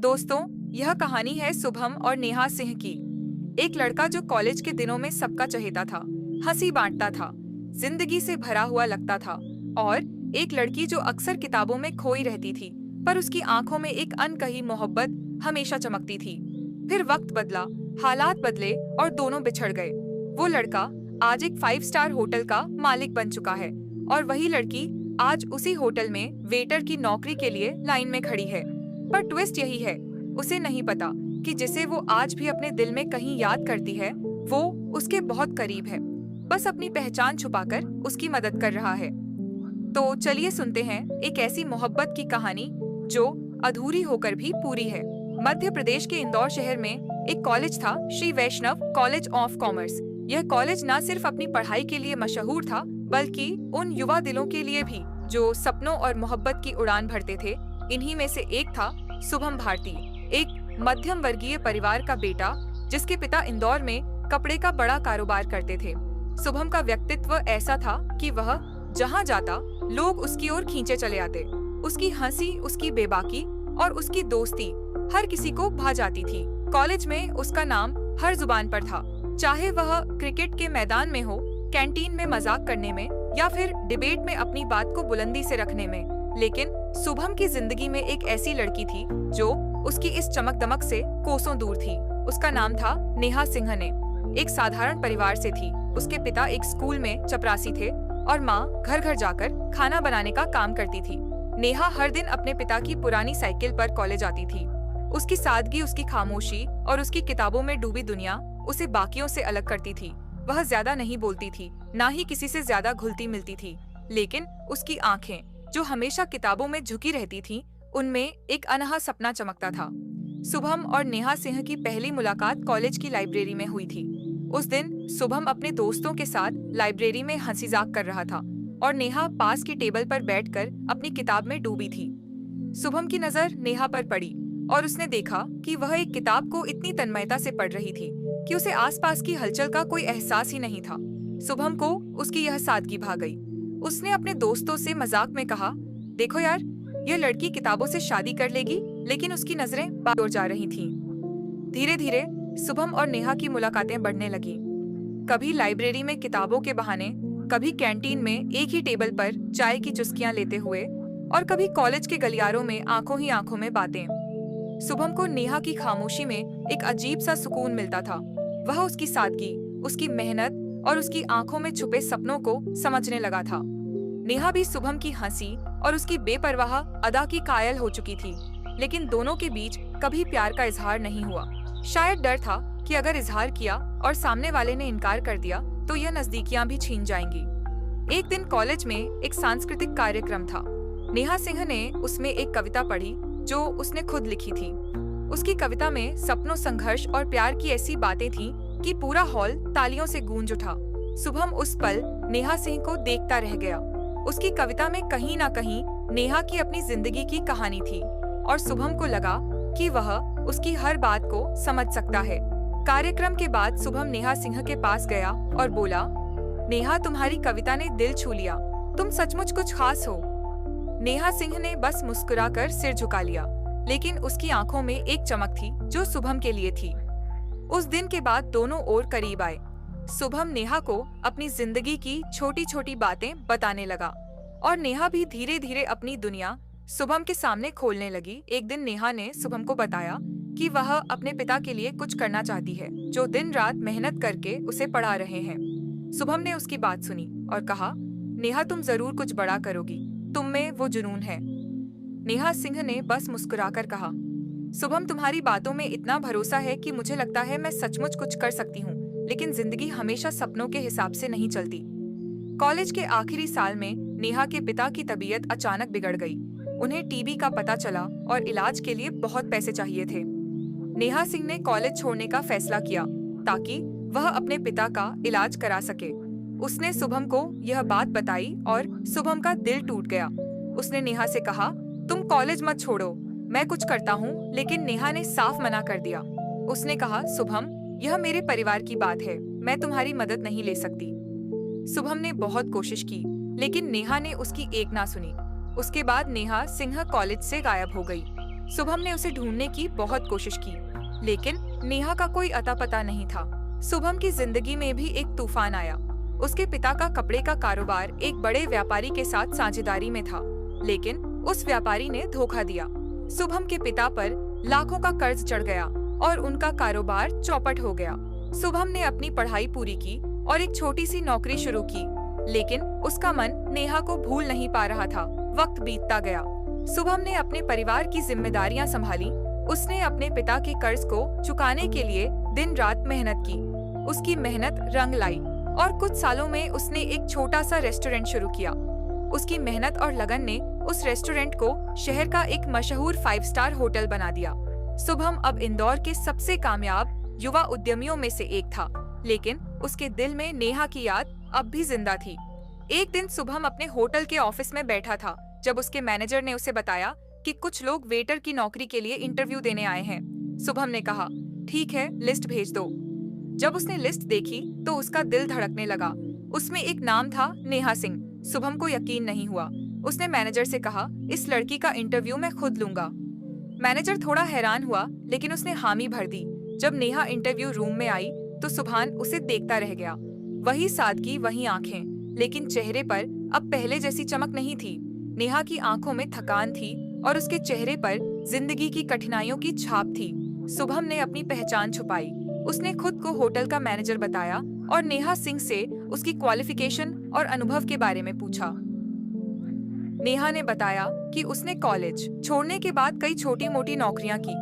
दोस्तों, यह कहानी है शुभम और नेहा सिंह की। एक लड़का जो कॉलेज के दिनों में सबका चहेता था, हंसी बांटता था, जिंदगी से भरा हुआ लगता था। और एक लड़की जो अक्सर किताबों में खोई रहती थी, पर उसकी आंखों में एक अनकही मोहब्बत हमेशा चमकती थी। फिर वक्त बदला, हालात बदले और दोनों बिछड़ गए। वो लड़का आज एक 5 स्टार होटल का मालिक बन चुका है और वही लड़की आज उसी होटल में वेटर की नौकरी के लिए लाइन में खड़ी है। पर ट्विस्ट यही है, उसे नहीं पता कि जिसे वो आज भी अपने दिल में कहीं याद करती है, वो उसके बहुत करीब है, बस अपनी पहचान छुपाकर उसकी मदद कर रहा है। तो चलिए सुनते हैं एक ऐसी मोहब्बत की कहानी जो अधूरी होकर भी पूरी है। मध्य प्रदेश के इंदौर शहर में एक कॉलेज था, श्री वैष्णव कॉलेज ऑफ कॉमर्स। यह कॉलेज न सिर्फ अपनी पढ़ाई के लिए मशहूर था, बल्कि उन युवा दिलों के लिए भी जो सपनों और मोहब्बत की उड़ान भरते थे। इन्हीं में से एक था शुभम भारती, एक मध्यम वर्गीय परिवार का बेटा जिसके पिता इंदौर में कपड़े का बड़ा कारोबार करते थे। शुभम का व्यक्तित्व ऐसा था कि वह जहां जाता लोग उसकी ओर खींचे चले आते। उसकी हंसी, उसकी बेबाकी और उसकी दोस्ती हर किसी को भा जाती थी। कॉलेज में उसका नाम हर जुबान पर था, चाहे वह क्रिकेट के मैदान में हो, कैंटीन में मजाक करने में या फिर डिबेट में अपनी बात को बुलंदी से रखने में। लेकिन शुभम की जिंदगी में एक ऐसी लड़की थी जो उसकी इस चमक दमक से कोसों दूर थी। उसका नाम था नेहा सिंघने। एक साधारण परिवार से थी। उसके पिता एक स्कूल में चपरासी थे और माँ घर घर जाकर खाना बनाने का काम करती थी। नेहा हर दिन अपने पिता की पुरानी साइकिल पर कॉलेज आती थी। उसकी सादगी, उसकी खामोशी और उसकी किताबों में डूबी दुनिया उसे बाकियों से अलग करती थी। वह ज्यादा नहीं बोलती थी, ना ही किसी से ज्यादा घुलती मिलती थी, लेकिन उसकी आंखें जो हमेशा किताबों में झुकी रहती थीं, उनमें एक अनहा सपना चमकता था। शुभम और नेहा सिंह की पहली मुलाकात कॉलेज की लाइब्रेरी में हुई थी। उस दिन शुभम अपने दोस्तों के साथ लाइब्रेरी में हंसी मजाक कर रहा था और नेहा पास की टेबल पर बैठकर अपनी किताब में डूबी थी। शुभम की नजर नेहा पर पड़ी और उसने देखा कि वह एक किताब को इतनी तन्मयता से पढ़ रही थी कि उसे आसपास की हलचल का कोई एहसास ही नहीं था। शुभम को उसकी यह सादगी भा गई। उसने अपने दोस्तों से मजाक में कहा, देखो यार, यह लड़की किताबों से शादी कर लेगी, लेकिन उसकी नजरें बाहर ओर जा रही थीं। धीरे धीरे शुभम और नेहा की मुलाकातें बढ़ने लगी। कभी लाइब्रेरी में किताबों के बहाने, कभी कैंटीन में एक ही टेबल पर चाय की चुस्कियां लेते हुए और कभी कॉलेज के गलियारों में आंखों ही आंखों में बातें। शुभम को नेहा की खामोशी में एक अजीब सा सुकून मिलता था। वह उसकी सादगी, उसकी मेहनत और उसकी आंखों में छुपे सपनों को समझने लगा था। नेहा भी शुभम की हंसी और उसकी बेपरवाह अदा की कायल हो चुकी थी, लेकिन दोनों के बीच कभी प्यार का इजहार नहीं हुआ। शायद डर था कि अगर इजहार किया और सामने वाले ने इनकार कर दिया तो यह नजदीकियां भी छीन जाएंगी। एक दिन कॉलेज में एक सांस्कृतिक कार्यक्रम था। नेहा सिंह ने उसमें एक कविता पढ़ी जो उसने खुद लिखी थी। उसकी कविता में सपनों, संघर्ष और प्यार की ऐसी बातें थीं कि पूरा हॉल तालियों से गूंज उठा। शुभम उस पल नेहा सिंह को देखता रह गया। उसकी कविता में कहीं ना कहीं नेहा की अपनी जिंदगी की कहानी थी और शुभम को लगा कि वह उसकी हर बात को समझ सकता है। कार्यक्रम के बाद शुभम नेहा सिंह के पास गया और बोला, नेहा, तुम्हारी कविता ने दिल छू लिया, तुम सचमुच कुछ खास हो। नेहा सिंह ने बस मुस्कुराकर सिर झुका लिया, लेकिन उसकी आंखों में एक चमक थी जो शुभम के लिए थी। उस दिन के बाद दोनों और करीब आए। शुभम नेहा को अपनी जिंदगी की छोटी छोटी बातें बताने लगा और नेहा भी धीरे धीरे अपनी दुनिया शुभम के सामने खोलने लगी। एक दिन नेहा ने शुभम को बताया कि वह अपने पिता के लिए कुछ करना चाहती है, जो दिन रात मेहनत करके उसे पढ़ा रहे हैं। शुभम ने उसकी बात सुनी और कहा, नेहा, तुम जरूर कुछ बड़ा करोगी, तुम में वो जुनून है। नेहा सिंह ने बस मुस्कुराकर कहा, शुभम, तुम्हारी बातों में इतना भरोसा है कि मुझे लगता है मैं सचमुच कुछ कर सकती हूँ, लेकिन जिंदगी हमेशा सपनों के हिसाब से नहीं चलती। कॉलेज के आखिरी साल में नेहा के पिता की तबीयत अचानक बिगड़ गई। उन्हें टीबी का पता चला और इलाज के लिए बहुत पैसे चाहिए थे। नेहा सिंह ने कॉलेज छोड़ने का फैसला किया ताकि वह अपने पिता का इलाज करा सके। उसने शुभम को यह बात बताई और शुभम का दिल टूट गया। उसने नेहा से कहा, तुम कॉलेज मत छोड़ो, मैं कुछ करता हूँ। लेकिन नेहा ने साफ मना कर दिया। उसने कहा, शुभम, यह मेरे परिवार की बात है, मैं तुम्हारी मदद नहीं ले सकती। शुभम ने बहुत कोशिश की, लेकिन नेहा ने उसकी एक ना सुनी। उसके बाद नेहा सिंह कॉलेज से गायब हो गई। शुभम ने उसे ढूंढने की बहुत कोशिश की, लेकिन नेहा का कोई अता पता नहीं था। शुभम की जिंदगी में भी एक तूफान आया। उसके पिता का कपड़े का कारोबार एक बड़े व्यापारी के साथ साझेदारी में था, लेकिन उस व्यापारी ने धोखा दिया। शुभम के पिता पर लाखों का कर्ज चढ़ गया और उनका कारोबार चौपट हो गया। शुभम ने अपनी पढ़ाई पूरी की और एक छोटी सी नौकरी शुरू की, लेकिन उसका मन नेहा को भूल नहीं पा रहा था। वक्त बीतता गया। शुभम ने अपने परिवार की जिम्मेदारियां संभाली। उसने अपने पिता के कर्ज को चुकाने के लिए दिन रात मेहनत की। उसकी मेहनत रंग लाई और कुछ सालों में उसने एक छोटा सा रेस्टोरेंट शुरू किया। उसकी मेहनत और लगन ने उस रेस्टोरेंट को शहर का एक मशहूर 5 स्टार होटल बना दिया। शुभम अब इंदौर के सबसे कामयाब युवा उद्यमियों में से एक था, लेकिन उसके दिल में नेहा की याद अब भी जिंदा थी। एक दिन शुभम अपने होटल के ऑफिस में बैठा था जब उसके मैनेजर ने उसे बताया कि कुछ लोग वेटर की नौकरी के लिए इंटरव्यू देने आए हैं। शुभम ने कहा, ठीक है, लिस्ट भेज दो। जब उसने लिस्ट देखी तो उसका दिल धड़कने लगा। उसमें एक नाम था, नेहा सिंह। शुभम को यकीन नहीं हुआ। उसने मैनेजर से कहा, इस लड़की का इंटरव्यू मैं खुद लूंगा। मैनेजर थोड़ा हैरान हुआ, लेकिन उसने हामी भर दी। जब नेहा इंटरव्यू रूम में आई तो सुभान उसे देखता रह गया। वही सादगी, वही आंखें, लेकिन चेहरे पर अब पहले जैसी चमक नहीं थी। नेहा की आंखों में थकान थी और उसके चेहरे पर जिंदगी की कठिनाइयों की छाप थी। शुभम ने अपनी पहचान छुपाई। उसने खुद को होटल का मैनेजर बताया और नेहा सिंह से उसकी क्वालिफिकेशन और अनुभव के बारे में पूछा। नेहा ने बताया कि उसने कॉलेज छोड़ने के बाद कई छोटी मोटी नौकरियां की,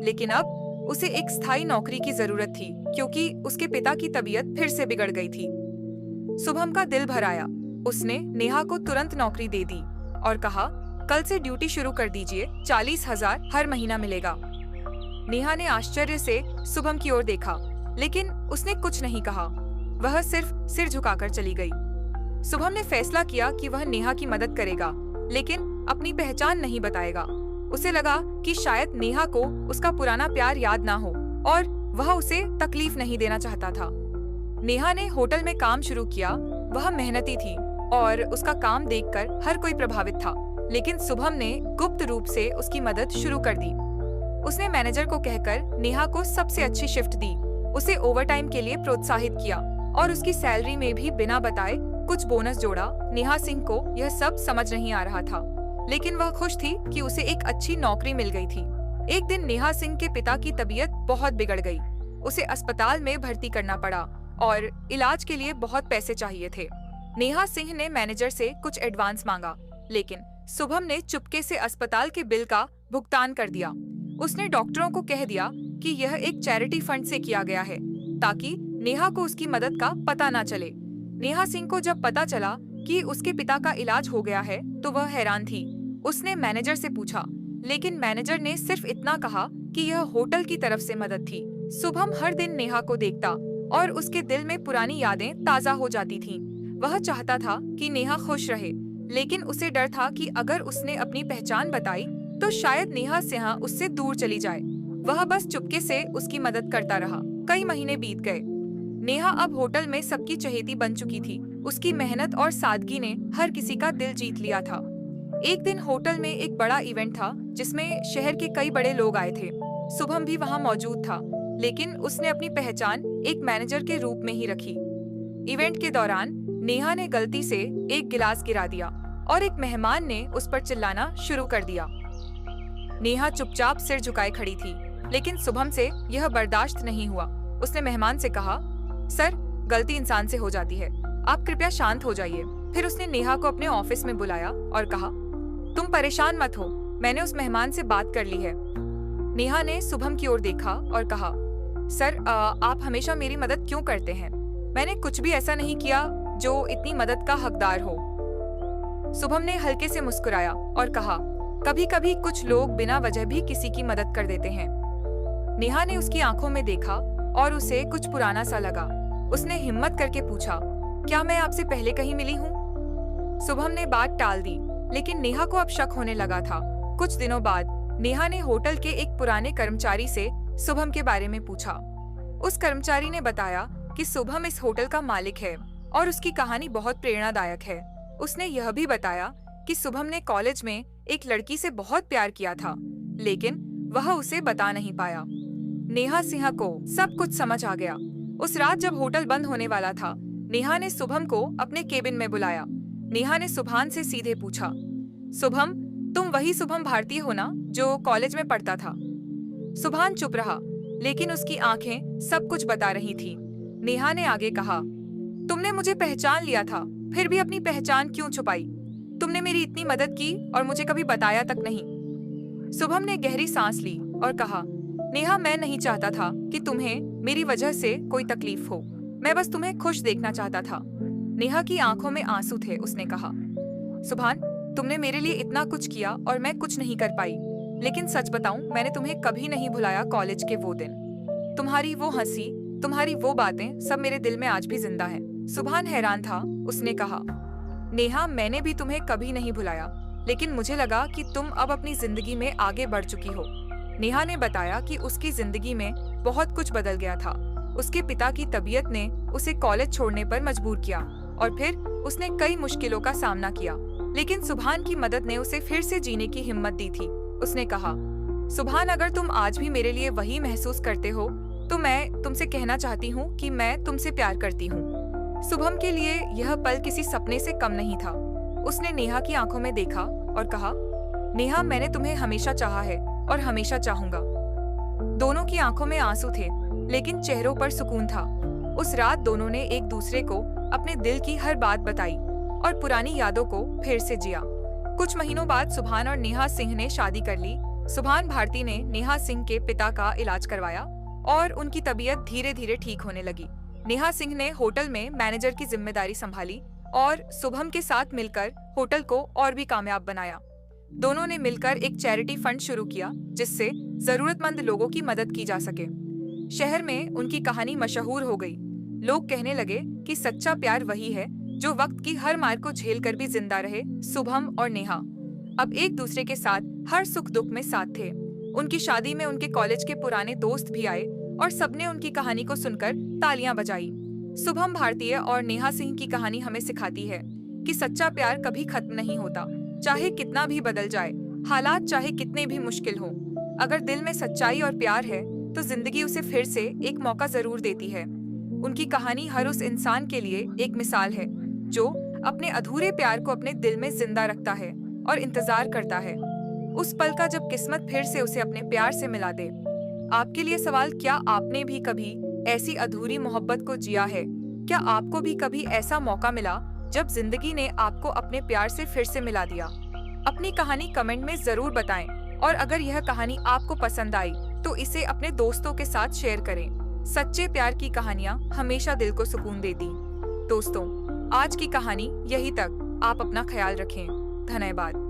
लेकिन अब उसे एक स्थायी नौकरी की जरूरत थी क्योंकि उसके पिता की तबीयत फिर से बिगड़ गई थी। शुभम का दिल भर आया। उसने नेहा को तुरंत नौकरी दे दी और कहा, कल से ड्यूटी शुरू कर दीजिए, 40,000 हर महीना मिलेगा। नेहा ने आश्चर्य से शुभम की ओर देखा, लेकिन उसने कुछ नहीं कहा। वह सिर्फ सिर झुकाकर चली गई। शुभम ने फैसला किया कि वह नेहा की मदद करेगा, लेकिन अपनी पहचान नहीं बताएगा। उसे लगा कि शायद नेहा को उसका पुराना प्यार याद ना हो और वह उसे तकलीफ नहीं देना चाहता था। नेहा ने होटल में काम शुरू किया। वह मेहनती थी और उसका काम देखकर हर कोई प्रभावित था, लेकिन शुभम ने गुप्त रूप से उसकी मदद शुरू कर दी। उसने मैनेजर को कहकर नेहा को सबसे अच्छी शिफ्ट दी, उसे ओवरटाइम के लिए प्रोत्साहित किया और उसकी सैलरी में भी बिना बताए कुछ बोनस जोड़ा। नेहा सिंह को यह सब समझ नहीं आ रहा था, लेकिन वह खुश थी कि उसे एक अच्छी नौकरी मिल गई थी। एक दिन नेहा सिंह के पिता की तबीयत बहुत बिगड़ गई। उसे अस्पताल में भर्ती करना पड़ा और इलाज के लिए बहुत पैसे चाहिए थे। नेहा सिंह ने मैनेजर से कुछ एडवांस मांगा, लेकिन शुभम ने चुपके से अस्पताल के बिल का भुगतान कर दिया। उसने डॉक्टरों को कह दिया कि यह एक चैरिटी फंड से किया गया है, ताकि नेहा को उसकी मदद का पता ना चले। नेहा सिंह को जब पता चला कि उसके पिता का इलाज हो गया है तो वह हैरान थी। उसने मैनेजर से पूछा, लेकिन मैनेजर ने सिर्फ इतना कहा कि यह होटल की तरफ से मदद थी। शुभम हर दिन नेहा को देखता और उसके दिल में पुरानी यादें ताजा हो जाती थीं। वह चाहता था कि नेहा खुश रहे, लेकिन उसे डर था कि अगर उसने अपनी पहचान बताई तो शायद नेहा सिंह उससे दूर चली जाए। वह बस चुपके से उसकी मदद करता रहा। कई महीने बीत गए। नेहा अब होटल में सबकी चहेती बन चुकी थी। उसकी मेहनत और सादगी ने हर किसी का दिल जीत लिया था। एक दिन होटल में एक बड़ा इवेंट था जिसमें शहर के कई बड़े लोग आए थे। शुभम भी वहां मौजूद था, लेकिन उसने अपनी पहचान एक मैनेजर के रूप में ही रखी। इवेंट के दौरान नेहा ने गलती से एक गिलास गिरा दिया और एक मेहमान ने उस पर चिल्लाना शुरू कर दिया। नेहा चुपचाप सिर झुकाए खड़ी थी, लेकिन शुभम से यह बर्दाश्त नहीं हुआ। उसने मेहमान से कहा, सर, गलती इंसान से हो जाती है, आप कृपया शांत हो जाइए। फिर उसने नेहा को अपने ऑफिस में बुलाया और कहा, तुम परेशान मत हो, मैंने उस मेहमान से बात कर ली है। नेहा ने शुभम की ओर देखा और कहा, सर, आप हमेशा मेरी मदद क्यों करते हैं? मैंने कुछ भी ऐसा नहीं किया जो इतनी मदद का हकदार हो। शुभम ने हल्के से मुस्कुराया और कहा, कभी कभी कुछ लोग बिना वजह भी किसी की मदद कर देते हैं। नेहा ने उसकी आंखों में देखा और उसे कुछ पुराना सा लगा। उसने हिम्मत करके पूछा, क्या मैं आपसे पहले कहीं मिली हूँ? शुभम ने बात टाल दी, लेकिन नेहा को अब शक होने लगा था। कुछ दिनों बाद नेहा ने होटल के एक पुराने कर्मचारी से शुभम के बारे में पूछा। उस कर्मचारी ने बताया कि शुभम इस होटल का मालिक है और उसकी कहानी बहुत प्रेरणादायक है। उसने यह भी बताया कि शुभम ने कॉलेज में एक लड़की से बहुत प्यार किया था, लेकिन वह उसे बता नहीं पाया। नेहा सिंह को सब कुछ समझ आ गया। उस रात जब होटल बंद होने वाला था, नेहा ने शुभम को अपने केबिन में बुलाया। नेहा ने सुभान से सीधे पूछा, शुभम, तुम वही शुभम भारती हो ना जो कॉलेज में पढ़ता था? सुभान चुप रहा, लेकिन उसकी आंखें सब कुछ बता रही थी। नेहा ने आगे कहा, तुमने मुझे पहचान लिया था, फिर भी अपनी पहचान क्यों छुपाई? तुमने मेरी इतनी मदद की और मुझे कभी बताया तक नहीं। शुभम ने गहरी सांस ली और कहा, नेहा, मैं नहीं चाहता था कि तुम्हें मेरी वजह से कोई तकलीफ हो। मैं बस तुम्हें खुश देखना चाहता था। नेहा की आंखों में आंसू थे। उसने कहा, सुभान, तुमने मेरे लिए इतना कुछ किया और मैं कुछ नहीं कर पाई, लेकिन सच बताऊं, मैंने तुम्हें कभी नहीं भुलाया। कॉलेज के वो दिन, तुम्हारी वो हंसी, तुम्हारी वो बातें, सब मेरे दिल में आज भी जिंदा है। सुभान हैरान था। उसने कहा, नेहा, मैंने भी तुम्हें कभी नहीं भुलाया, लेकिन मुझे लगा कि तुम अब अपनी जिंदगी में आगे बढ़ चुकी हो। नेहा ने बताया कि उसकी जिंदगी में बहुत कुछ बदल गया था। उसके पिता की तबीयत ने उसे कॉलेज छोड़ने पर मजबूर किया और फिर उसने कई मुश्किलों का सामना किया, लेकिन सुभान की मदद ने उसे फिर से जीने की हिम्मत दी थी। उसने कहा, सुभान, अगर तुम आज भी मेरे लिए वही महसूस करते हो तो मैं तुमसे कहना चाहती हूँ कि मैं तुमसे प्यार करती हूँ। शुभम के लिए यह पल किसी सपने से कम नहीं था। उसने नेहा की आंखों में देखा और कहा, नेहा, मैंने तुम्हें हमेशा चाहा है और हमेशा चाहूंगा। दोनों की आंखों में आंसू थे, लेकिन चेहरों पर सुकून था। उस रात दोनों ने एक दूसरे को अपने दिल की हर बात बताई और पुरानी यादों को फिर से जिया। कुछ महीनों बाद सुभान और नेहा सिंह ने शादी कर ली। सुभान भारती ने नेहा सिंह के पिता का इलाज करवाया और उनकी तबीयत धीरे धीरे ठीक होने लगी। नेहा सिंह ने होटल में मैनेजर की जिम्मेदारी संभाली और शुभम के साथ मिलकर होटल को और भी कामयाब बनाया। दोनों ने मिलकर एक चैरिटी फंड शुरू किया जिससे जरूरतमंद लोगों की मदद की जा सके। शहर में उनकी कहानी मशहूर हो गई। लोग कहने लगे कि सच्चा प्यार वही है जो वक्त की हर मार को झेल कर भी जिंदा रहे। शुभम और नेहा अब एक दूसरे के साथ हर सुख दुख में साथ थे। उनकी शादी में उनके कॉलेज के पुराने दोस्त भी आए और सबने उनकी कहानी को सुनकर तालियां बजाई। शुभम भारतीय और नेहा सिंह की कहानी हमें सिखाती है कि सच्चा प्यार कभी खत्म नहीं होता, चाहे कितना भी बदल जाए, हालात चाहे कितने भी मुश्किल हो। अगर दिल में सच्चाई और प्यार है तो जिंदगी उसे फिर से एक मौका जरूर देती है। उनकी कहानी हर उस इंसान के लिए एक मिसाल है जो अपने अधूरे प्यार को अपने दिल में जिंदा रखता है और इंतजार करता है उस पल का जब किस्मत फिर से उसे अपने प्यार से मिला दे। आपके लिए सवाल, क्या आपने भी कभी ऐसी अधूरी मोहब्बत को जिया है? क्या आपको भी कभी ऐसा मौका मिला जब जिंदगी ने आपको अपने प्यार से फिर से मिला दिया? अपनी कहानी कमेंट में जरूर बताएं और अगर यह कहानी आपको पसंद आई तो इसे अपने दोस्तों के साथ शेयर करें। सच्चे प्यार की कहानियां हमेशा दिल को सुकून देती। दोस्तों, आज की कहानी यही तक। आप अपना ख्याल रखें। धन्यवाद।